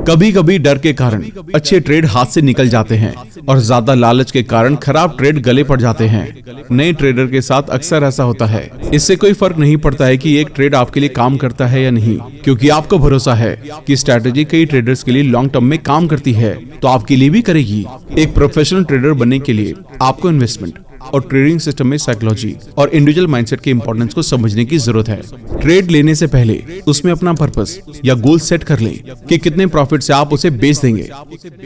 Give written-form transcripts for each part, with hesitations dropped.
कभी कभी डर के कारण अच्छे ट्रेड हाथ से निकल जाते हैं और ज्यादा लालच के कारण खराब ट्रेड गले पड़ जाते हैं। नए ट्रेडर के साथ अक्सर ऐसा होता है। इससे कोई फर्क नहीं पड़ता है कि एक ट्रेड आपके लिए काम करता है या नहीं, क्योंकि आपको भरोसा है कि स्ट्रैटेजी कई ट्रेडर्स के लिए लॉन्ग टर्म में काम करती है, तो आपके लिए भी करेगी। एक प्रोफेशनल ट्रेडर बनने के लिए आपको इन्वेस्टमेंट और ट्रेडिंग सिस्टम में साइकोलॉजी और इंडिविजुअल माइंडसेट के इंपॉर्टेंस को समझने की जरूरत है। ट्रेड लेने से पहले उसमें अपना पर्पस या गोल सेट कर लें कि कितने प्रॉफिट से आप उसे बेच देंगे।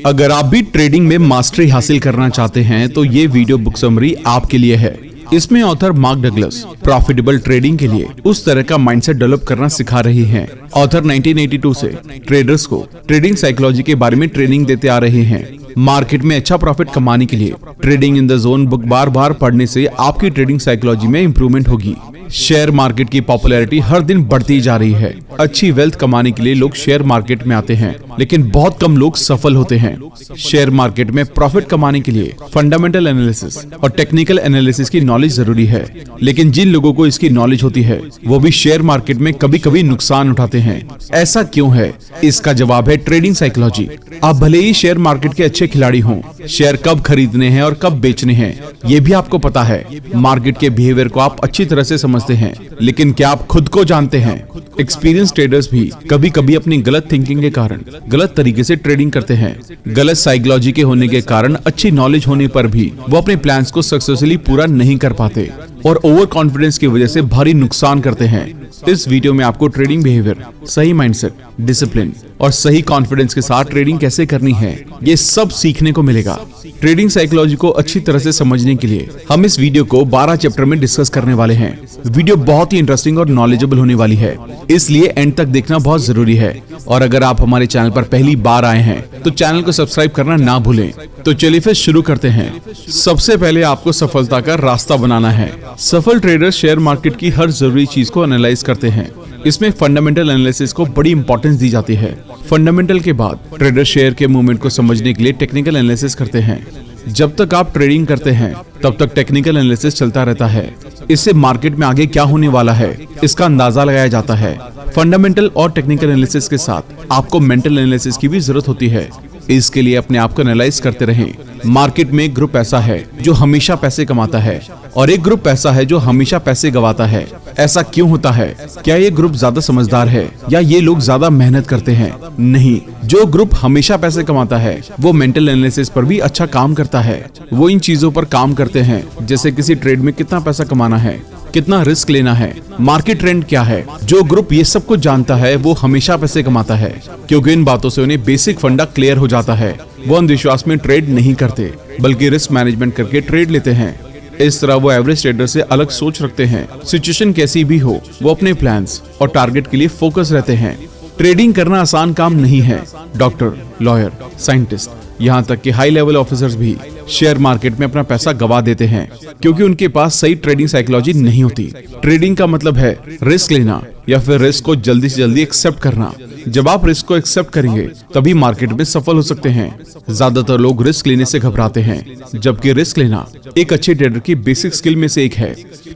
अगर आप भी ट्रेडिंग में मास्टरी हासिल करना चाहते हैं तो ये वीडियो बुक समरी आपके लिए है। इसमें author mark Douglas profitable trading के लिए उस तरह का माइंडसेट डेवलप करना सिखा रही हैं। ऑथर 1982 से ट्रेडर्स को ट्रेडिंग साइकोलॉजी के बारे में ट्रेनिंग देते आ रहे हैं। मार्केट में अच्छा प्रॉफिट कमाने के लिए trading in the zone book बार बार पढ़ने से आपकी ट्रेडिंग साइकोलॉजी में इंप्रूवमेंट होगी। शेयर मार्केट की पॉपुलैरिटी हर दिन बढ़ती जा रही है। अच्छी वेल्थ कमाने के लिए लोग शेयर मार्केट में आते हैं, लेकिन बहुत कम लोग सफल होते हैं। शेयर मार्केट में प्रॉफिट कमाने के लिए फंडामेंटल एनालिसिस और टेक्निकल एनालिसिस की नॉलेज जरूरी है, लेकिन जिन लोगों को इसकी नॉलेज होती है वो भी शेयर मार्केट में कभी कभी नुकसान उठाते हैं। ऐसा क्यों है? इसका जवाब है ट्रेडिंग साइकोलॉजी। आप भले ही शेयर मार्केट के अच्छे खिलाड़ी हों, शेयर कब खरीदने हैं और कब बेचने हैं ये भी आपको पता है। मार्केट के बिहेवियर को आप अच्छी तरह से समझते हैं, लेकिन क्या आप खुद को जानते हैं? एक्सपीरियंस ट्रेडर्स भी कभी कभी अपनी गलत थिंकिंग के कारण गलत तरीके से ट्रेडिंग करते हैं। गलत साइकोलॉजी के होने के कारण अच्छी नॉलेज होने पर भी वो अपने प्लान्स को सक्सेसफुली पूरा नहीं कर पाते और ओवर कॉन्फिडेंस की वजह से भारी नुकसान करते हैं। इस वीडियो में आपको ट्रेडिंग बिहेवियर, सही माइंडसेट, डिसिप्लिन और सही कॉन्फिडेंस के साथ ट्रेडिंग कैसे करनी है ये सब सीखने को मिलेगा। ट्रेडिंग साइकोलॉजी को अच्छी तरह से समझने के लिए हम इस वीडियो को 12 चैप्टर में डिस्कस करने वाले हैं। वीडियो बहुत ही इंटरेस्टिंग और नॉलेजेबल होने वाली है, इसलिए एंड तक देखना बहुत जरूरी है। और अगर आप हमारे चैनल पर पहली बार आए हैं तो चैनल को सब्सक्राइब करना ना भूलें। तो चलिए फिर शुरू करते हैं। सबसे पहले आपको सफलता का रास्ता बनाना है। सफल ट्रेडर शेयर मार्केट की हर जरूरी चीज को एनालाइज करते हैं। इसमें फंडामेंटल एनालिसिस को बड़ी इंपॉर्टेंस दी जाती है। फंडामेंटल के बाद ट्रेडर शेयर के मूवमेंट को समझने के लिए टेक्निकल एनालिसिस करते हैं। जब तक आप ट्रेडिंग करते हैं तब तक टेक्निकल एनालिसिस चलता रहता है। इससे मार्केट में आगे क्या होने वाला है इसका अंदाजा लगाया जाता है। फंडामेंटल और टेक्निकल एनालिसिस के साथ आपको मेंटल एनालिसिस की भी जरूरत होती है। इसके लिए अपने आप को एनालाइज करते रहें। मार्केट में एक ग्रुप ऐसा है जो हमेशा पैसे कमाता है और एक ग्रुप ऐसा है जो हमेशा पैसे गंवाता है। ऐसा क्यों होता है? क्या ये ग्रुप ज्यादा समझदार है या ये लोग ज्यादा मेहनत करते हैं? नहीं, जो ग्रुप हमेशा पैसे कमाता है वो मेंटल एनालिसिस पर भी अच्छा काम करता है। वो इन चीजों पर काम करते हैं जैसे किसी ट्रेड में कितना पैसा कमाना है, कितना रिस्क लेना है, मार्केट ट्रेंड क्या है। जो ग्रुप ये सब कुछ जानता है वो हमेशा पैसे कमाता है, क्योंकि इन बातों से उन्हें बेसिक फंडा क्लियर हो जाता है। वो अंधविश्वास में ट्रेड नहीं करते बल्कि रिस्क मैनेजमेंट करके ट्रेड लेते हैं। इस तरह वो एवरेज ट्रेडर से अलग सोच रखते हैं। सिचुएशन कैसी भी हो वो अपने प्लान्स और टारगेट के लिए फोकस रहते हैं। ट्रेडिंग करना आसान काम नहीं है। डॉक्टर, लॉयर, साइंटिस्ट, यहाँ तक कि हाई लेवल ऑफिसर्स भी शेयर मार्केट में अपना पैसा गवा देते हैं क्योंकि उनके पास सही ट्रेडिंग साइकोलॉजी नहीं होती। ट्रेडिंग का मतलब है रिस्क लेना या फिर रिस्क को जल्दी से जल्दी एक्सेप्ट करना। जब आप रिस्क को एक्सेप्ट करेंगे तभी मार्केट में सफल हो सकते हैं। ज्यादातर लोग रिस्क लेने से घबराते हैं, जबकि रिस्क लेना एक अच्छे ट्रेडर की बेसिक स्किल में से एक है।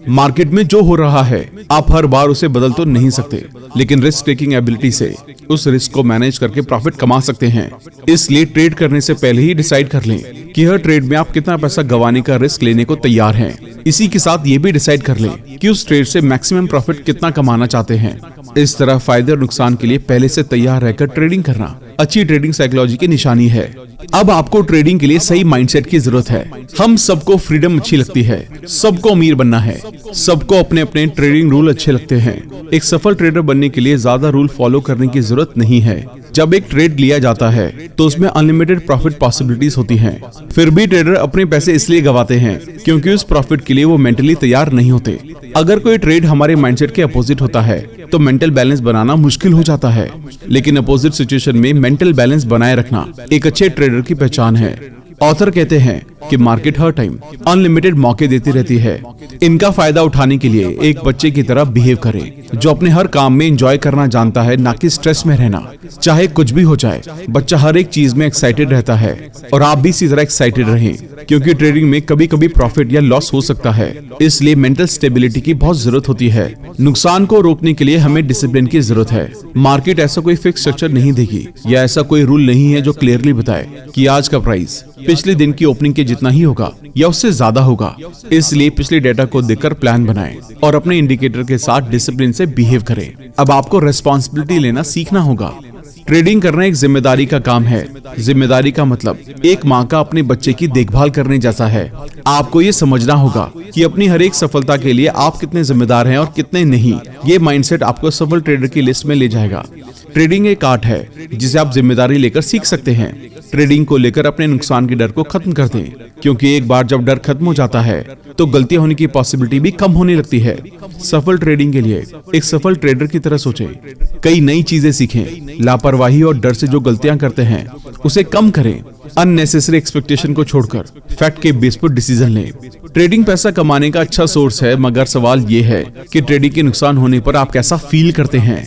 मार्केट में जो हो रहा है आप हर बार उसे बदल तो नहीं सकते, लेकिन रिस्क टेकिंग एबिलिटी से उस रिस्क को मैनेज करके प्रॉफिट कमा सकते हैं। इसलिए ट्रेड करने से पहले ही डिसाइड कर लें कि हर ट्रेड में आप कितना पैसा गंवाने का रिस्क लेने को तैयार हैं। इसी के साथ ये भी डिसाइड कर लें कि उस ट्रेड से मैक्सिमम प्रॉफिट कितना कमाना चाहते हैं। इस तरह फायदे और नुकसान के लिए पहले से तैयार रहकर ट्रेडिंग करना अच्छी ट्रेडिंग साइकोलॉजी की निशानी है। अब आपको ट्रेडिंग के लिए सही माइंडसेट की जरूरत है। हम सबको फ्रीडम अच्छी लगती है, सबको अमीर बनना है, सबको अपने अपने ट्रेडिंग रूल अच्छे लगते हैं। एक सफल ट्रेडर बनने के लिए ज्यादा रूल फॉलो करने की जरूरत नहीं है। जब एक ट्रेड लिया जाता है तो उसमें अनलिमिटेड प्रॉफिट पॉसिबिलिटीज होती हैं। फिर भी ट्रेडर अपने पैसे इसलिए गंवाते हैं क्योंकि उस प्रॉफिट के लिए वो मेंटली तैयार नहीं होते। अगर कोई ट्रेड हमारे माइंडसेट के अपोजिट होता है तो मेंटल बैलेंस बनाना मुश्किल हो जाता है, लेकिन अपोजिट सिचुएशन में मेंटल बैलेंस बनाए रखना एक अच्छे ट्रेडर की पहचान है। ऑथर कहते हैं कि मार्केट हर टाइम अनलिमिटेड मौके देती रहती है। इनका फायदा उठाने के लिए एक बच्चे की तरह बिहेव करें, जो अपने हर काम में एंजॉय करना जानता है, ना कि स्ट्रेस में रहना। चाहे कुछ भी हो जाए, बच्चा हर एक चीज में एक्साइटेड रहता है और आप भी इसी तरह एक्साइटेड रहें, क्योंकि ट्रेडिंग में कभी कभी प्रॉफिट या लॉस हो सकता है। इसलिए मेंटल स्टेबिलिटी की बहुत जरूरत होती है। नुकसान को रोकने के लिए हमें डिसिप्लिन की जरूरत है। मार्केट ऐसा कोई फिक्स स्ट्रक्चर नहीं देगी या ऐसा कोई रूल नहीं है जो क्लियरली बताए कि आज का प्राइस पिछले दिन की ओपनिंग के जितना ही होगा या उससे ज्यादा होगा। इसलिए पिछले डेटा को देखकर प्लान बनाएं और अपने इंडिकेटर के साथ डिसिप्लिन से बिहेव करें। अब आपको रेस्पॉन्सिबिलिटी लेना सीखना होगा। ट्रेडिंग करना एक जिम्मेदारी का काम है। जिम्मेदारी का मतलब एक माँ का अपने बच्चे की देखभाल करने जैसा है। आपको ये समझना होगा कि अपनी हर एक सफलता के लिए आप कितने जिम्मेदार हैं और कितने नहीं। ये माइंडसेट आपको सफल ट्रेडर की लिस्ट में ले जाएगा। ट्रेडिंग एक आर्ट है जिसे आप जिम्मेदारी लेकर सीख सकते हैं। ट्रेडिंग को लेकर अपने नुकसान के डर को खत्म कर दें, क्योंकि एक बार जब डर खत्म हो जाता है तो गलतियां होने की पॉसिबिलिटी भी कम होने लगती है। सफल ट्रेडिंग के लिए एक सफल ट्रेडर की तरह सोचें, कई नई चीजें सीखें, लापरवाही और डर से जो गलतियां करते हैं उसे कम करें, अननेसेसरी एक्सपेक्टेशन को छोड़कर फैक्ट के बेस पर डिसीजन लें। ट्रेडिंग पैसा कमाने का अच्छा सोर्स है, मगर सवाल ये है कि ट्रेडिंग के नुकसान होने पर आप कैसा फील करते हैं।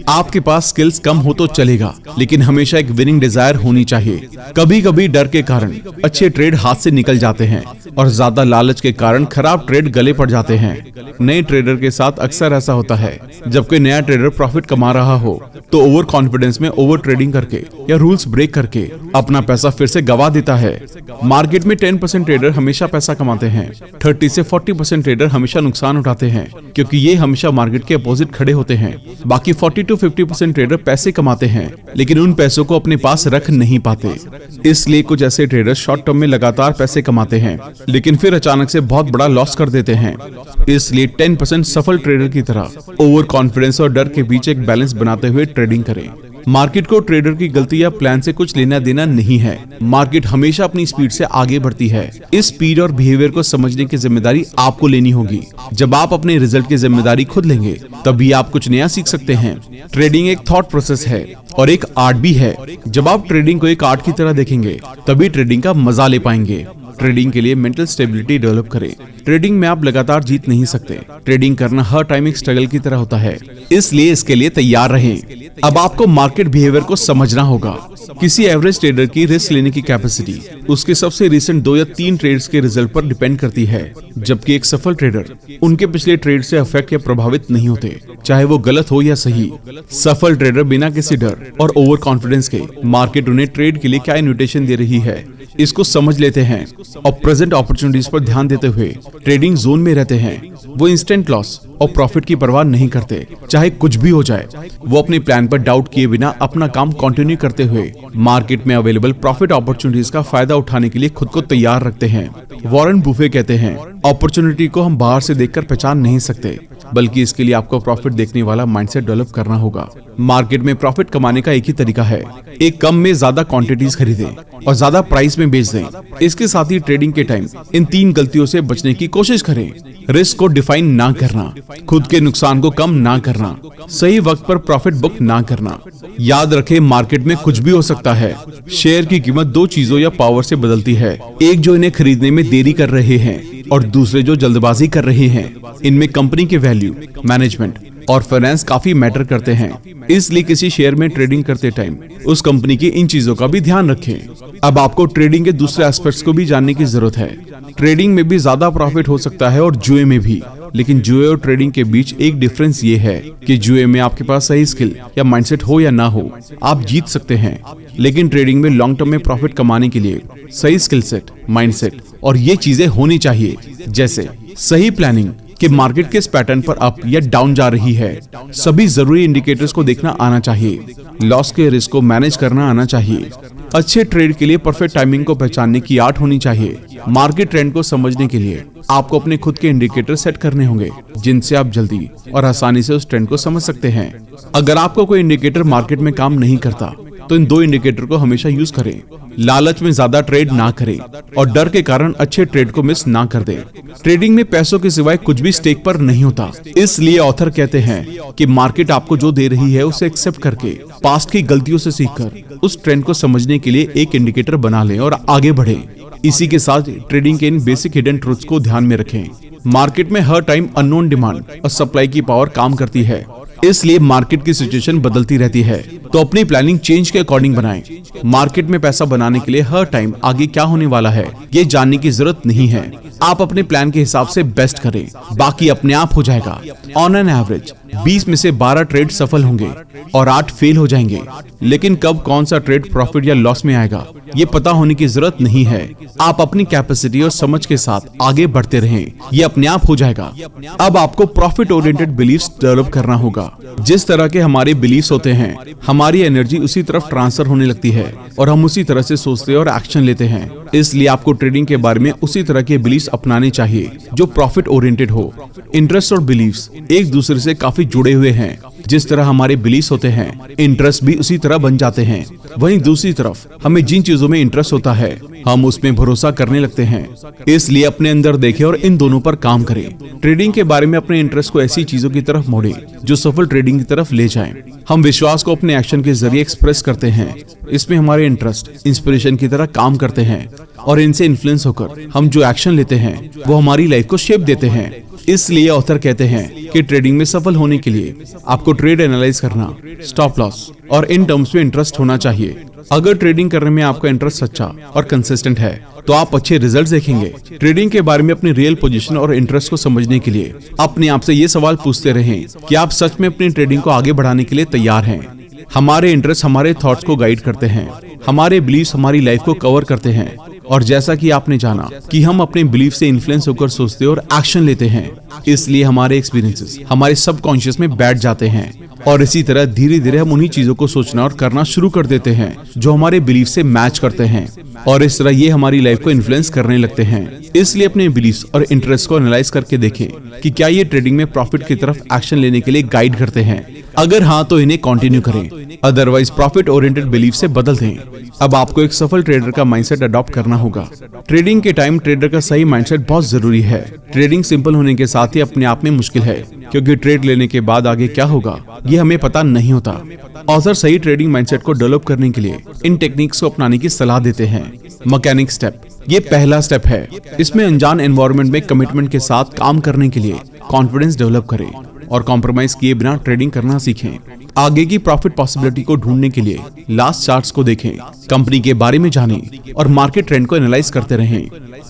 आपके पास स्किल्स कम हो तो चलेगा, लेकिन हमेशा एक विनिंग डिजायर होनी चाहिए। कभी कभी डर के कारण अच्छे ट्रेड हाथ से निकल जाते हैं और ज्यादा लालच के कारण खराब ट्रेड गले पड़ जाते हैं। नए ट्रेडर के साथ अक्सर ऐसा होता है। जब कोई नया ट्रेडर प्रॉफिट कमा रहा हो तो ओवर कॉन्फिडेंस में ओवर ट्रेडिंग करके या रूल्स ब्रेक करके अपना पैसा फिर से गवा देता है। मार्केट में 10% ट्रेडर हमेशा पैसा कमाते हैं, 30 से 40% ट्रेडर हमेशा नुकसान उठाते हैं, क्योंकि ये हमेशा मार्केट के अपोजिट खड़े होते हैं। बाकी 40 to 50% ट्रेडर पैसे कमाते हैं, लेकिन उन पैसों को अपने पास रख नहीं पाते। इसलिए कुछ ऐसे ट्रेडर शॉर्ट टर्म में लगातार पैसे कमाते हैं, लेकिन फिर अचानक से बहुत बड़ा लॉस कर देते हैं। इसलिए 10% सफल ट्रेडर की तरह ओवर कॉन्फिडेंस और डर के बीच एक बैलेंस बनाते हुए ट्रेडिंग करें। मार्केट को ट्रेडर की गलती या प्लान से कुछ लेना देना नहीं है। मार्केट हमेशा अपनी स्पीड से आगे बढ़ती है। इस स्पीड और बिहेवियर को समझने की जिम्मेदारी आपको लेनी होगी। जब आप अपने रिजल्ट की जिम्मेदारी खुद लेंगे, तभी आप कुछ नया सीख सकते हैं। ट्रेडिंग एक थॉट प्रोसेस है और एक आर्ट भी है। जब आप ट्रेडिंग को एक आर्ट की तरह देखेंगे, तभी ट्रेडिंग का मजा ले पाएंगे। ट्रेडिंग के लिए मेंटल स्टेबिलिटी डेवलप करें। ट्रेडिंग में आप लगातार जीत नहीं सकते। ट्रेडिंग करना हर टाइम एक स्ट्रगल की तरह होता है, इसलिए इसके लिए तैयार रहें। अब आपको मार्केट बिहेवियर को समझना होगा। किसी एवरेज ट्रेडर की रिस्क लेने की कैपेसिटी उसके सबसे रिसेंट 2 या 3 ट्रेड्स के रिजल्ट पर डिपेंड करती है, जबकि एक सफल ट्रेडर उनके पिछले ट्रेड से अफेक्ट या प्रभावित नहीं होते, चाहे वो गलत हो या सही। सफल ट्रेडर बिना किसी डर और ओवर कॉन्फिडेंस के मार्केट उन्हें ट्रेड के लिए क्या इन्विटेशन दे रही है इसको समझ लेते हैं और प्रेजेंट अपॉर्चुनिटीज पर ध्यान देते हुए ट्रेडिंग जोन में रहते हैं। वो इंस्टेंट लॉस और प्रॉफिट की परवाह नहीं करते, चाहे कुछ भी हो जाए। वो अपने प्लान पर डाउट किए बिना अपना काम कंटिन्यू करते हुए मार्केट में अवेलेबल प्रॉफिट अपॉर्चुनिटीज का फायदा उठाने के लिए खुद को तैयार रखते हैं। वॉरेन बुफे कहते हैं, अपॉर्चुनिटी को हम बाहर से देखकर पहचान नहीं सकते, बल्कि इसके लिए आपको प्रॉफिट देखने वाला माइंडसेट डेवलप करना होगा। मार्केट में प्रॉफिट कमाने का एक ही तरीका है, एक कम में ज्यादा क्वांटिटीज खरीदें और ज्यादा प्राइस में बेच दें। इसके साथ ही ट्रेडिंग के टाइम इन 3 गलतियों से बचने की कोशिश करें। रिस्क को डिफाइन ना करना, खुद के नुकसान को कम ना करना, सही वक्त पर प्रॉफिट बुक ना करना। याद रखें, मार्केट में कुछ भी हो सकता है। शेयर की कीमत 2 चीजों या पावर से बदलती है, एक जो इन्हें खरीदने में देरी कर रहे हैं और दूसरे जो जल्दबाजी कर रहे हैं। इनमें कंपनी के वैल्यू, मैनेजमेंट और फाइनेंस काफी मैटर करते हैं। इसलिए किसी शेयर में ट्रेडिंग करते टाइम उस कंपनी की इन चीजों का भी ध्यान रखें। अब आपको ट्रेडिंग के दूसरे एस्पेक्ट्स को भी जानने की जरूरत है। ट्रेडिंग में भी ज्यादा प्रॉफिट हो सकता है और जुए में भी, लेकिन जुए और ट्रेडिंग के बीच एक डिफरेंस ये है कि जुए में आपके पास सही स्किल या माइंडसेट हो या ना हो, आप जीत सकते हैं। लेकिन ट्रेडिंग में लॉन्ग टर्म में प्रॉफिट कमाने के लिए सही स्किल सेट, माइंडसेट और ये चीजें होनी चाहिए, जैसे सही प्लानिंग कि मार्केट किस पैटर्न पर अप या डाउन जा रही है, सभी जरूरी इंडिकेटर्स को देखना आना चाहिए, लॉस के रिस्क को मैनेज करना आना चाहिए। अच्छे ट्रेड के लिए परफेक्ट टाइमिंग को पहचानने की आर्ट होनी चाहिए। मार्केट ट्रेंड को समझने के लिए आपको अपने खुद के इंडिकेटर सेट करने होंगे, जिनसे आप जल्दी और आसानी से उस ट्रेंड को समझ सकते हैं। अगर आपको कोई इंडिकेटर मार्केट में काम नहीं करता, तो इन 2 इंडिकेटर को हमेशा यूज करें। लालच में ज्यादा ट्रेड ना करें और डर के कारण अच्छे ट्रेड को मिस ना कर दें। ट्रेडिंग में पैसों के सिवाय कुछ भी स्टेक पर नहीं होता, इसलिए ऑथर कहते हैं कि मार्केट आपको जो दे रही है उसे एक्सेप्ट करके पास्ट की गलतियों से सीखकर उस ट्रेंड को समझने के लिए एक इंडिकेटर बना लें और आगे बढ़ें। इसी के साथ ट्रेडिंग के इन बेसिक हिडन ट्रुथ्स को ध्यान में रखें। मार्केट में हर टाइम अननोन डिमांड और सप्लाई की पावर काम करती है, इसलिए मार्केट की सिचुएशन बदलती रहती है, तो अपनी प्लानिंग चेंज के अकॉर्डिंग बनाएं। मार्केट में पैसा बनाने के लिए हर टाइम आगे क्या होने वाला है ये जानने की जरूरत नहीं है। आप अपने प्लान के हिसाब से बेस्ट करें, बाकी अपने आप हो जाएगा। ऑन एन एवरेज 20 में से 12 ट्रेड सफल होंगे और 8 फेल हो जाएंगे, लेकिन कब कौन सा ट्रेड प्रॉफिट या लॉस में आएगा ये पता होने की जरूरत नहीं है। आप अपनी कैपेसिटी और समझ के साथ आगे बढ़ते रहें, ये अपने आप हो जाएगा। अब आपको प्रॉफिट ओरिएंटेड बिलीफ्स डेवलप करना होगा। जिस तरह के हमारे बिलीफ्स होते हैं, हमारी एनर्जी उसी तरफ ट्रांसफर होने लगती है और हम उसी तरह से सोचते और एक्शन लेते हैं। इसलिए आपको ट्रेडिंग के बारे में उसी तरह के बिलीफ्स अपनाने चाहिए जो प्रॉफिट ओरिएंटेड हो। इंटरेस्ट और बिलीफ्स एक दूसरे से काफी जुड़े हुए हैं। जिस तरह हमारे बिलीफ्स होते हैं, इंटरेस्ट भी उसी तरह बन जाते हैं। वहीं दूसरी तरफ हमें जिन चीजों में इंटरेस्ट होता है, हम उसमें भरोसा करने लगते हैं। इसलिए अपने अंदर देखें और इन दोनों पर काम करें। ट्रेडिंग के बारे में अपने इंटरेस्ट को ऐसी चीजों की तरफ मोड़ें जो सफल ट्रेडिंग की तरफ ले जाएं। हम विश्वास को अपने एक्शन के जरिए एक्सप्रेस करते हैं। इसमें हमारे इंटरेस्ट इंस्पिरेशन की तरह काम करते हैं और इनसे इन्फ्लुएंस होकर हम जो एक्शन लेते हैं वो हमारी लाइफ को शेप देते हैं। इसलिए ऑथर कहते हैं कि ट्रेडिंग में सफल होने के लिए आपको ट्रेड एनालाइज करना, स्टॉप लॉस और इन टर्म्स में इंटरेस्ट होना चाहिए। अगर ट्रेडिंग करने में आपका इंटरेस्ट सच्चा और कंसिस्टेंट है तो आप अच्छे रिजल्ट्स देखेंगे। ट्रेडिंग के बारे में अपनी रियल पोजीशन और इंटरेस्ट को समझने के लिए अपने आप से ये सवाल पूछते रहें कि आप सच में अपनी ट्रेडिंग को आगे बढ़ाने के लिए तैयार हैं। हमारे इंटरेस्ट हमारे थॉट्स को गाइड करते हैं, हमारे बिलीव्स हमारी लाइफ को कवर करते हैं। और जैसा कि आपने जाना कि हम अपने बिलीफ से इन्फ्लुएंस होकर सोचते और एक्शन लेते हैं, इसलिए हमारे एक्सपीरियंसेस हमारे सबकॉन्शियस में बैठ जाते हैं और इसी तरह धीरे धीरे हम उन्हीं चीजों को सोचना और करना शुरू कर देते हैं जो हमारे बिलीफ से मैच करते हैं और इस तरह ये हमारी लाइफ को इन्फ्लुएंस करने लगते हैं। इसलिए अपने बिलीफ्स और इंटरेस्ट को एनालाइज करके देखें कि क्या ये ट्रेडिंग में प्रॉफिट की तरफ एक्शन लेने के लिए गाइड करते हैं। अगर हाँ तो इन्हें कंटिन्यू करें, अदरवाइज प्रॉफिट ओरिएंटेड बिलीफ से बदल दें। अब आपको एक सफल ट्रेडर का माइंडसेट अडॉप्ट करना होगा। ट्रेडिंग के टाइम ट्रेडर का सही माइंडसेट बहुत जरूरी है। ट्रेडिंग सिंपल होने के साथ ही अपने आप में मुश्किल है, क्योंकि ट्रेड लेने के बाद आगे क्या होगा ये हमें पता नहीं होता। ऑथर सही ट्रेडिंग माइंडसेट को डेवलप करने के लिए इन टेक्निक्स को अपनाने की सलाह देते हैं। मैकेनिक स्टेप, ये पहला स्टेप है। इसमें अनजान एनवायरनमेंट में कमिटमेंट के साथ काम करने के लिए कॉन्फिडेंस डेवलप करें और कॉम्प्रोमाइज किए बिना ट्रेडिंग करना सीखें। आगे की प्रॉफिट पॉसिबिलिटी को ढूंढने के लिए लास्ट चार्ट्स को देखें, कंपनी के बारे में जानें और मार्केट ट्रेंड को एनालाइज करते रहें।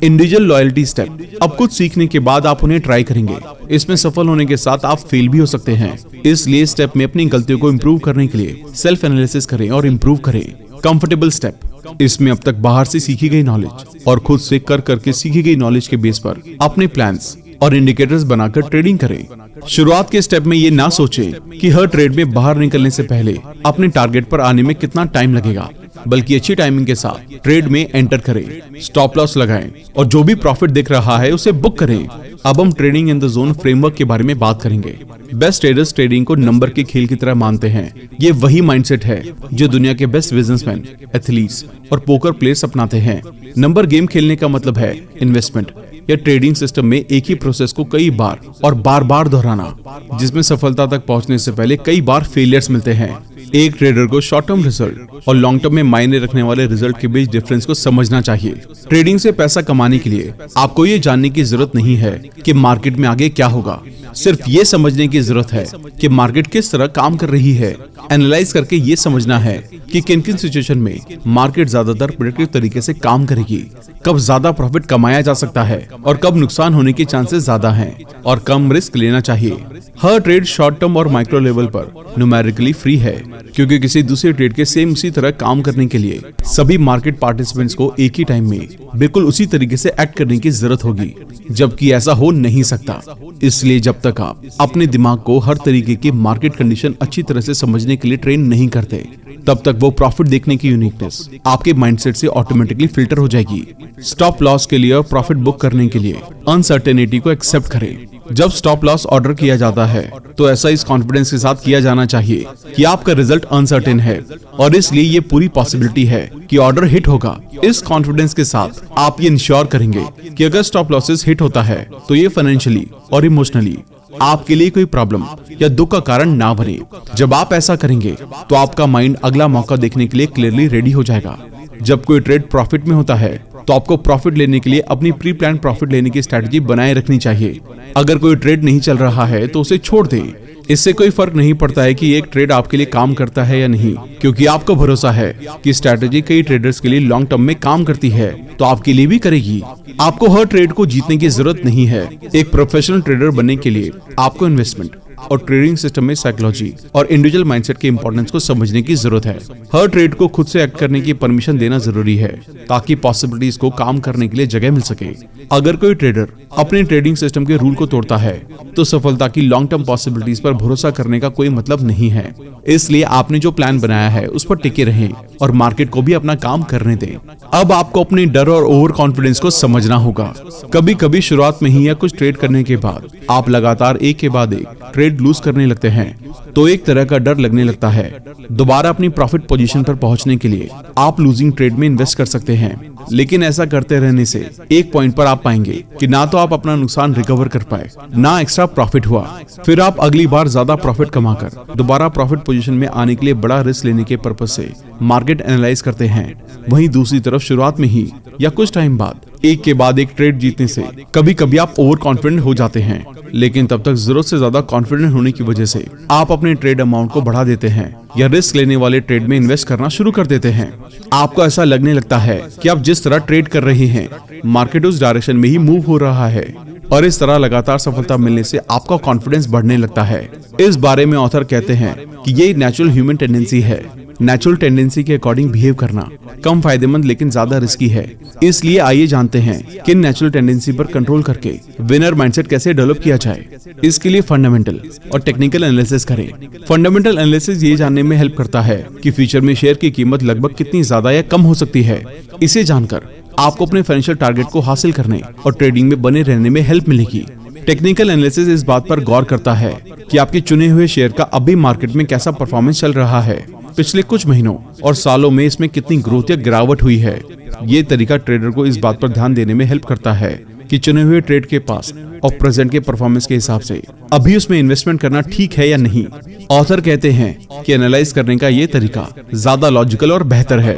इंडिविजुअल लॉयल्टी स्टेप, अब कुछ सीखने के बाद आप उन्हें ट्राई करेंगे। इसमें सफल होने के साथ आप फेल भी हो सकते हैं, इसलिए स्टेप में अपनी गलतियों को इम्प्रूव करने के लिए सेल्फ एनालिसिस करें और इम्प्रूव करें। कंफर्टेबल स्टेप, इसमें अब तक बाहर से सीखी गई नॉलेज और खुद से कर करके सीखी गई नॉलेज के बेस पर अपने प्लान्स और इंडिकेटर्स बनाकर ट्रेडिंग करें। शुरुआत के स्टेप में ये ना सोचें कि हर ट्रेड में बाहर निकलने से पहले अपने टारगेट पर आने में कितना टाइम लगेगा, बल्कि अच्छी टाइमिंग के साथ ट्रेड में एंटर करें, स्टॉप लॉस लगाएं और जो भी प्रॉफिट दिख रहा है उसे बुक करें। अब हम trading in the zone framework के बारे में बात करेंगे। बेस्ट ट्रेडर्स ट्रेडिंग को नंबर के खेल की तरह मानते हैं। ये वही माइंडसेट है जो दुनिया के बेस्ट बिजनेसमैन, एथलीट्स और पोकर प्लेयर्स अपनाते हैं। नंबर गेम खेलने का मतलब है इन्वेस्टमेंट या ट्रेडिंग सिस्टम में एक ही प्रोसेस को कई बार और बार बार दोहराना, जिसमें सफलता तक पहुंचने से पहले कई बार फेलियर्स मिलते हैं। एक ट्रेडर को शॉर्ट टर्म रिजल्ट और लॉन्ग टर्म में मायने रखने वाले रिजल्ट के बीच डिफरेंस को समझना चाहिए। ट्रेडिंग से पैसा कमाने के लिए आपको ये जानने की जरूरत नहीं है कि मार्केट में आगे क्या होगा, सिर्फ ये समझने की जरूरत है कि मार्केट किस तरह काम कर रही है। एनालाइज करके ये समझना है कि किन किन सिचुएशन में मार्केट ज्यादातर प्रेडिक्टिव तरीके से काम करेगी, कब ज्यादा प्रॉफिट कमाया जा सकता है और कब नुकसान होने के चांसेस ज्यादा हैं और कम रिस्क लेना चाहिए। हर ट्रेड शॉर्ट टर्म और माइक्रो लेवल पर न्यूमेरिकली फ्री है, क्योंकि किसी दूसरे ट्रेड के सेम उसी तरह काम करने के लिए सभी मार्केट पार्टिसिपेंट्स को एक ही टाइम में बिल्कुल उसी तरीके से एक्ट करने की जरूरत होगी, जबकि ऐसा हो नहीं सकता। इसलिए जब तक आप अपने दिमाग को हर तरीके की मार्केट कंडीशन अच्छी तरह से समझने के लिए ट्रेन नहीं करते, तब तक वो प्रॉफिट देखने की यूनिकनेस आपके माइंडसेट से ऑटोमेटिकली फिल्टर हो जाएगी। स्टॉप लॉस के लिए और प्रॉफिट बुक करने के लिए अनसर्टेनिटी को एक्सेप्ट करें। जब स्टॉप लॉस ऑर्डर किया जाता है तो ऐसा इस कॉन्फिडेंस के साथ किया जाना चाहिए कि आपका रिजल्ट अनसर्टेन है और इसलिए ये पूरी पॉसिबिलिटी है कि ऑर्डर हिट होगा। इस कॉन्फिडेंस के साथ आप ये इंश्योर करेंगे कि अगर स्टॉप लॉसेस हिट होता है तो ये फाइनेंशियली और इमोशनली आपके लिए कोई प्रॉब्लम या दुख का कारण ना बने। जब आप ऐसा करेंगे तो आपका माइंड अगला मौका देखने के लिए क्लियरली रेडी हो जाएगा। जब कोई ट्रेड प्रॉफिट में होता है तो आपको प्रॉफिट लेने के लिए अपनी प्री प्लान प्रॉफिट लेने की स्ट्रेटजी बनाए रखनी चाहिए। अगर कोई ट्रेड नहीं चल रहा है तो उसे छोड़ दे। इससे कोई फर्क नहीं पड़ता है कि एक ट्रेड आपके लिए काम करता है या नहीं, क्योंकि आपको भरोसा है कि स्ट्रैटेजी कई ट्रेडर्स के लिए लॉन्ग टर्म में काम करती है तो आपके लिए भी करेगी। आपको हर ट्रेड को जीतने की जरूरत नहीं है। एक प्रोफेशनल ट्रेडर बनने के लिए आपको इन्वेस्टमेंट और ट्रेडिंग सिस्टम में साइकोलॉजी और इंडिविजुअल माइंडसेट के इंपॉर्टेंस को समझने की जरूरत है। हर ट्रेड को खुद से एक्ट करने की परमिशन देना जरूरी है ताकि पॉसिबिलिटीज को काम करने के लिए जगह मिल सके। अगर कोई ट्रेडर अपने ट्रेडिंग सिस्टम के रूल को तोड़ता है तो सफलता की लॉन्ग टर्म पॉसिबिलिटीज पर भरोसा करने का कोई मतलब नहीं है। इसलिए आपने जो प्लान बनाया है उस पर टिके रहें और मार्केट को भी अपना काम करने दें। अब आपको अपने डर और ओवर कॉन्फिडेंस को समझना होगा। कभी कभी शुरुआत में ही या कुछ ट्रेड करने के बाद आप लगातार एक के बाद एक ट्रेड लूज करने लगते हैं तो एक तरह का डर लगने लगता है। दोबारा अपनी प्रॉफिट पोजीशन पर पहुंचने के लिए आप लूजिंग ट्रेड में इन्वेस्ट कर सकते हैं, लेकिन ऐसा करते रहने से एक पॉइंट पर आप पाएंगे कि ना तो आप अपना नुकसान रिकवर कर पाए, ना एक्स्ट्रा प्रॉफिट हुआ। फिर आप अगली बार ज्यादा प्रॉफिट कमाकर दोबारा प्रॉफिट पोजीशन में आने के लिए बड़ा रिस्क लेने के पर्पज से मार्केट एनालाइज करते हैं। वहीं दूसरी तरफ शुरुआत में ही या कुछ टाइम बाद एक के बाद एक ट्रेड जीतने से कभी कभी आप ओवर कॉन्फिडेंट हो जाते हैं, लेकिन तब तक जरूरत से ज्यादा कॉन्फिडेंट होने की वजह से आप अपने ट्रेड अमाउंट को बढ़ा देते हैं या रिस्क लेने वाले ट्रेड में इन्वेस्ट करना शुरू कर देते हैं। आपको ऐसा लगने लगता है कि आप जिस तरह ट्रेड कर रहे हैं मार्केट उस डायरेक्शन में ही मूव हो रहा है और इस तरह लगातार सफलता मिलने से आपका कॉन्फिडेंस बढ़ने लगता है। इस बारे में ऑथर कहते हैं कि ये नेचुरल ह्यूमन टेंडेंसी है। नेचुरल टेंडेंसी के अकॉर्डिंग बिहेव करना कम फायदेमंद लेकिन ज्यादा रिस्की है। इसलिए आइए जानते हैं कि नेचुरल टेंडेंसी पर कंट्रोल करके विनर माइंडसेट कैसे डेवलप किया जाए। इसके लिए फंडामेंटल और टेक्निकल एनालिसिस करें। फंडामेंटल एनालिसिस ये जानने में हेल्प करता है कि फ्यूचर में शेयर की कीमत लगभग कितनी ज्यादा या कम हो सकती है। इसे जानकर आपको अपने फाइनेंशियल टारगेट को हासिल करने और ट्रेडिंग में बने रहने में हेल्प मिलेगी। टेक्निकल एनालिसिस इस बात पर गौर करता है कि आपके चुने हुए शेयर का अभी मार्केट में कैसा परफॉर्मेंस चल रहा है, पिछले कुछ महीनों और सालों में इसमें कितनी ग्रोथ या गिरावट हुई है। ये तरीका ट्रेडर को इस बात पर ध्यान देने में हेल्प करता है कि चुने हुए ट्रेड के पास और प्रेजेंट के परफॉर्मेंस के हिसाब से अभी उसमें इन्वेस्टमेंट करना ठीक है या नहीं। ऑथर कहते हैं कि एनालाइज करने का ये तरीका ज्यादा लॉजिकल और बेहतर है,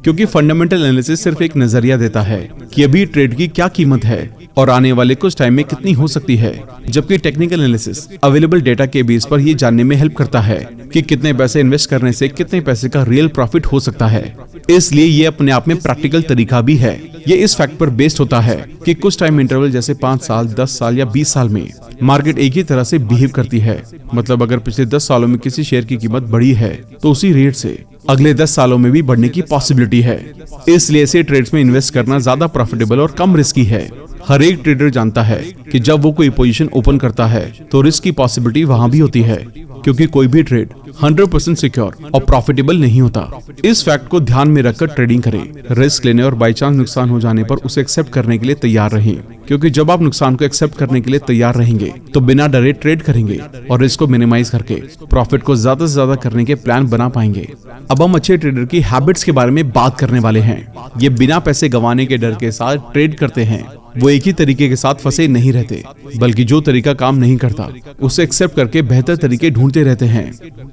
क्योंकि फंडामेंटल एनालिसिस सिर्फ एक नजरिया देता है कि अभी ट्रेड की क्या कीमत है और आने वाले कुछ टाइम में कितनी हो सकती है, जबकि टेक्निकल एनालिसिस अवेलेबल डेटा के बेस पर ये जानने में हेल्प करता है कि कितने पैसे इन्वेस्ट करने से कितने पैसे का रियल प्रॉफिट हो सकता है। इसलिए ये अपने आप में प्रैक्टिकल तरीका भी है। ये इस फैक्ट पर बेस्ड होता है कि कुछ टाइम इंटरवल जैसे 5 साल, 10 साल या 20 साल में मार्केट एक ही तरह से बिहेव करती है। मतलब अगर पिछले 10 सालों में किसी शेयर की कीमत बढ़ी है तो उसी रेट से अगले 10 सालों में भी बढ़ने की पॉसिबिलिटी है। इसलिए ऐसे ट्रेड्स में इन्वेस्ट करना ज्यादा प्रॉफिटेबल और कम रिस्की है। हर एक ट्रेडर जानता है कि जब वो कोई पोजीशन ओपन करता है तो रिस्क की पॉसिबिलिटी वहां भी होती है, क्योंकि कोई भी ट्रेड 100% सिक्योर और प्रॉफिटेबल नहीं होता। इस फैक्ट को ध्यान में रखकर ट्रेडिंग करें। रिस्क लेने और बाई चांस नुकसान हो जाने पर उसे एक्सेप्ट करने के लिए तैयार रहें, क्योंकि जब आप नुकसान को एक्सेप्ट करने के लिए तैयार रहेंगे तो बिना डरे ट्रेड करेंगे और रिस्क को मिनिमाइज करके प्रॉफिट को ज्यादा से ज्यादा करने के प्लान बना पाएंगे। अब हम अच्छे ट्रेडर की हैबिट्स के बारे में बात करने वाले हैं। ये बिना पैसे गंवाने के डर के साथ ट्रेड करते हैं। वो एक ही तरीके के साथ फंसे नहीं रहते, बल्कि जो तरीका काम नहीं करता उसे एक्सेप्ट करके बेहतर तरीके ढूंढते रहते हैं।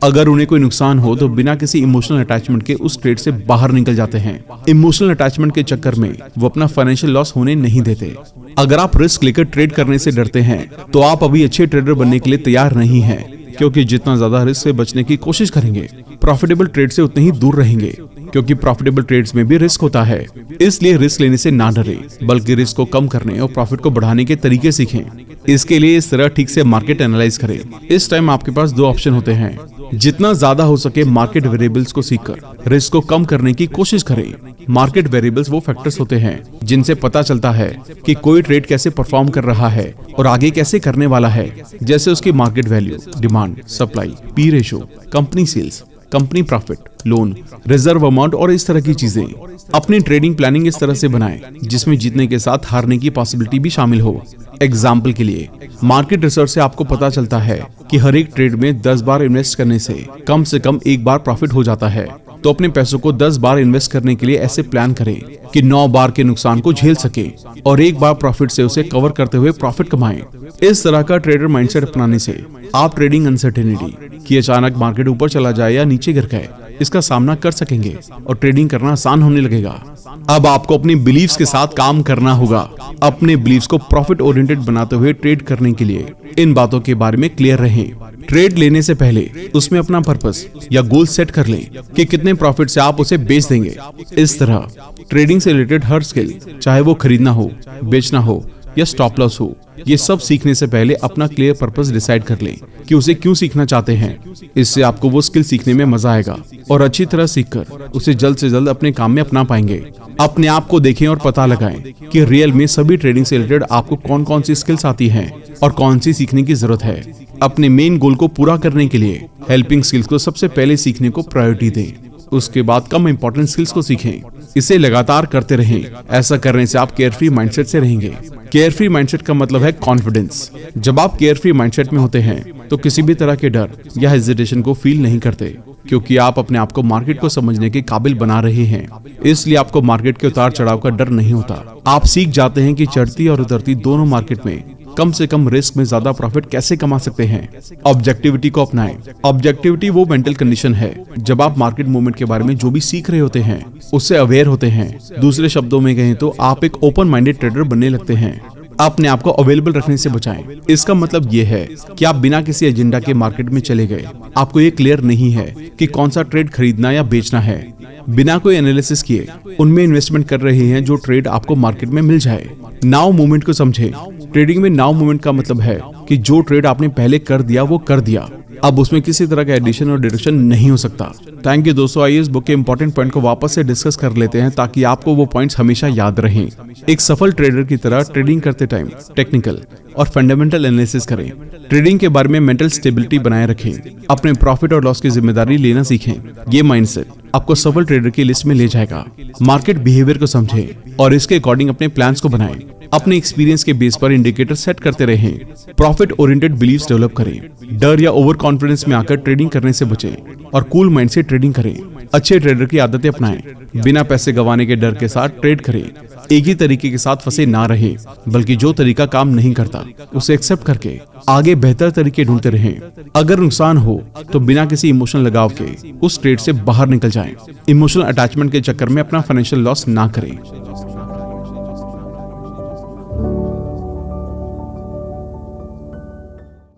अगर उन्हें कोई नुकसान हो तो बिना किसी इमोशनल अटैचमेंट के उस ट्रेड से बाहर निकल जाते हैं। इमोशनल अटैचमेंट के चक्कर में वो अपना फाइनेंशियल लॉस होने नहीं देते। अगर आप रिस्क लेकर ट्रेड करने से डरते हैं तो आप अभी अच्छे ट्रेडर बनने के लिए तैयार नहीं हैं, क्योंकि जितना ज्यादा रिस्क से बचने की कोशिश करेंगे प्रॉफिटेबल ट्रेड से उतने ही दूर रहेंगे, क्योंकि प्रॉफिटेबल ट्रेड्स में भी रिस्क होता है। इसलिए रिस्क लेने से ना डरे, बल्कि रिस्क को कम करने और प्रॉफिट को बढ़ाने के तरीके सीखें। इसके लिए इस तरह ठीक से मार्केट एनालाइज करें। इस टाइम आपके पास 2 ऑप्शन होते हैं। जितना ज्यादा हो सके मार्केट वेरिएबल्स को सीखकर रिस्क को कम करने की कोशिश करें। मार्केट वेरिएबल्स वो फैक्टर्स होते हैं जिनसे पता चलता है कि कोई ट्रेड कैसे परफॉर्म कर रहा है और आगे कैसे करने वाला है, जैसे उसकी market value, demand, supply, P ratio, company sales, company profit, loan, reserve amount और इस तरह की चीजें। अपनी ट्रेडिंग प्लानिंग इस तरह से बनाएं जिसमें जीतने के साथ हारने की पॉसिबिलिटी भी शामिल हो। एग्जाम्पल के लिए मार्केट रिसर्च से आपको पता चलता है कि हर एक ट्रेड में 10 बार इन्वेस्ट करने से कम 1 बार प्रॉफिट हो जाता है। तो अपने पैसों को 10 बार इन्वेस्ट करने के लिए ऐसे प्लान करें कि 9 बार के नुकसान को झेल सके और 1 बार प्रॉफिट से उसे कवर करते हुए प्रॉफिट कमाएं। इस तरह का ट्रेडर माइंडसेट अपनाने से आप ट्रेडिंग अनसर्टेनिटी कि अचानक मार्केट ऊपर चला जाए या नीचे गिर गए इसका सामना कर सकेंगे और ट्रेडिंग करना आसान होने लगेगा। अब आपको अपनी बिलीव्स के साथ काम करना होगा। अपने बिलीव्स को प्रॉफिट ओरिएंटेड बनाते हुए ट्रेड करने के लिए इन बातों के बारे में क्लियर रहें। ट्रेड लेने से पहले उसमें अपना पर्पस या गोल सेट कर लें कि कितने प्रॉफिट से आप उसे बेच देंगे। इस तरह ट्रेडिंग से रिलेटेड हर स्किल, चाहे वो खरीदना हो, बेचना हो या स्टॉप लॉस हो, ये सब सीखने से पहले अपना क्लियर पर्पस डिसाइड कर लें कि उसे क्यों सीखना चाहते हैं। इससे आपको वो स्किल सीखने में मजा आएगा और अच्छी तरह सीखकर उसे जल्द से जल्द अपने काम में अपना पाएंगे। अपने आप को देखें और पता लगाएं कि रियल में सभी ट्रेडिंग से रिलेटेड आपको कौन कौन सी स्किल्स आती हैं और कौन सी सीखने की जरूरत है। अपने मेन गोल को पूरा करने के लिए हेल्पिंग स्किल्स को सबसे पहले सीखने को प्रायोरिटी दें। उसके बाद कम इंपॉर्टेंट स्किल्स को सीखें। इसे लगातार करते रहें। ऐसा करने से आप केयरफ्री माइंडसेट से रहेंगे। केयरफ्री माइंडसेट का मतलब है कॉन्फिडेंस। जब आप केयरफ्री माइंडसेट में होते हैं तो किसी भी तरह के डर या हेजिटेशन को फील नहीं करते, क्योंकि आप अपने आप को मार्केट को समझने के काबिल बना रहे हैं। इसलिए आपको मार्केट के उतार चढ़ाव का डर नहीं होता। आप सीख जाते हैं कि चढ़ती और उतरती दोनों मार्केट में कम से कम रिस्क में ज्यादा प्रॉफिट कैसे कमा सकते हैं। ऑब्जेक्टिविटी को अपनाएं। ऑब्जेक्टिविटी वो मेंटल कंडीशन है जब आप मार्केट मूवमेंट के बारे में जो भी सीख रहे होते हैं उससे अवेयर होते हैं। दूसरे शब्दों में कहें तो आप एक ओपन माइंडेड ट्रेडर बनने लगते हैं। अपने आप को अवेलेबल रखने से बचाएं। इसका मतलब ये है कि आप बिना किसी एजेंडा के मार्केट में चले गए। आपको ये क्लियर नहीं है कि कौन सा ट्रेड खरीदना या बेचना है। बिना कोई एनालिसिस किए उनमें इन्वेस्टमेंट कर रहे हैं जो ट्रेड आपको मार्केट में मिल जाए। नाउ मूवमेंट को समझें। ट्रेडिंग में नाउ मूवमेंट का मतलब है कि जो ट्रेड आपने पहले कर दिया वो कर दिया, अब उसमें किसी तरह का एडिशन और डिडक्शन नहीं हो सकता। थैंक यू दोस्तों। आइए इस बुक के इंपॉर्टेंट पॉइंट को वापस से डिस्कस कर लेते हैं ताकि आपको वो पॉइंट्स हमेशा याद रहें। एक सफल ट्रेडर की तरह ट्रेडिंग करते टाइम टेक्निकल और फंडामेंटल एनालिसिस करें। ट्रेडिंग के बारे में मेंटल स्टेबिलिटी बनाए रखें। अपने प्रॉफिट और लॉस की जिम्मेदारी लेना सीखें। ये माइंडसेट आपको सफल ट्रेडर की लिस्ट में ले जाएगा। मार्केट बिहेवियर को समझें और इसके अकॉर्डिंग अपने प्लान्स को बनाएं। अपने एक्सपीरियंस के बेस पर इंडिकेटर सेट करते रहें। प्रॉफिट ओरिएंटेड बिलीव्स डेवलप करें। डर या ओवर कॉन्फिडेंस में आकर ट्रेडिंग करने से बचें और कूल माइंड से ट्रेडिंग करें। अच्छे ट्रेडर की आदतें अपनाएं। बिना पैसे गंवाने के डर के साथ ट्रेड करें। एक ही तरीके के साथ फंसे ना रहें, बल्कि जो तरीका काम नहीं करता उसे एक्सेप्ट करके आगे बेहतर तरीके ढूंढते रहें। अगर नुकसान हो तो बिना किसी इमोशनल लगाव के उस ट्रेड से बाहर निकल जाएं। इमोशनल अटैचमेंट के चक्कर में अपना फाइनेंशियल लॉस ना करें।